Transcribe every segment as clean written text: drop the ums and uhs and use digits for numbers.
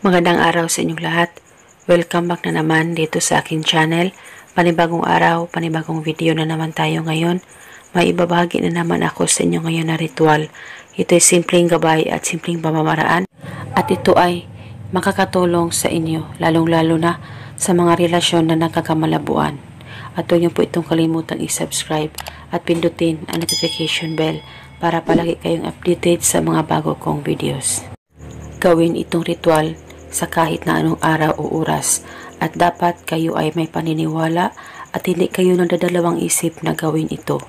Magandang araw sa inyong lahat. Welcome back na naman dito sa aking channel. Panibagong araw, panibagong video na naman tayo ngayon. May ibabahagi na naman ako sa inyo ngayon na ritual. Ito ay simpleng gabay at simpleng pamamaraan. At ito ay makakatulong sa inyo, lalong-lalo na sa mga relasyon na nagkakamalabuan. At huwag niyo po itong kalimutang i-subscribe at pindutin ang notification bell para palagi kayong updated sa mga bago kong videos. Gawin itong ritual sa kahit na anong araw o oras at dapat kayo ay may paniniwala at hindi kayo nagdadalawang isip na gawin ito.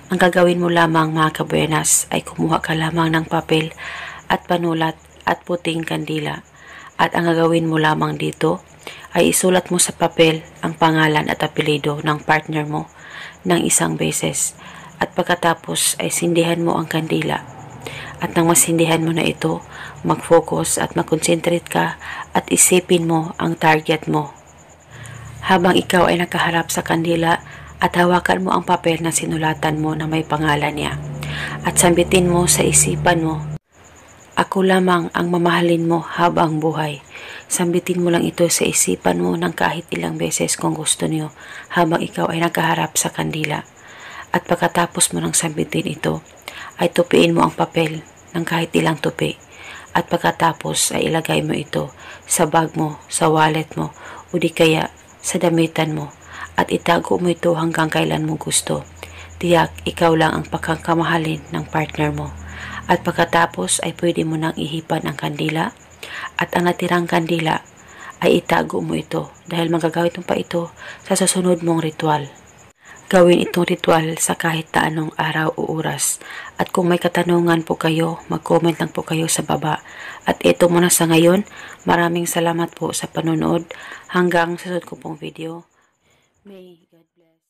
Ang gagawin mo lamang mga kabuenas ay kumuha ka lamang ng papel at panulat at puting kandila at ang gagawin mo lamang dito ay isulat mo sa papel ang pangalan at apelyido ng partner mo ng isang beses at pagkatapos ay sindihan mo ang kandila. At nang masindihan mo na ito, mag-focus at mag-concentrate ka at isipin mo ang target mo. Habang ikaw ay nakaharap sa kandila at hawakan mo ang papel na sinulatan mo na may pangalan niya. At sambitin mo sa isipan mo, ako lamang ang mamahalin mo habang buhay. Sambitin mo lang ito sa isipan mo ng kahit ilang beses kung gusto niyo habang ikaw ay nakaharap sa kandila. At pagkatapos mo ng sambitin ito, ay tupiin mo ang papel ng kahit ilang tupi at pagkatapos ay ilagay mo ito sa bag mo, sa wallet mo o di kaya sa damitan mo at itago mo ito hanggang kailan mo gusto. Tiyak ikaw lang ang pagkakamahalin ng partner mo at pagkatapos ay pwede mo nang ihipan ang kandila at ang natirang kandila ay itago mo ito dahil magagamit mo pa ito sa susunod mong ritual. Gawin itong ritual sa kahit na anong araw o oras. At kung may katanungan po kayo, mag-comment lang po kayo sa baba. At ito muna sa ngayon. Maraming salamat po sa panonood. Hanggang sa susunod ko pong video. May God bless.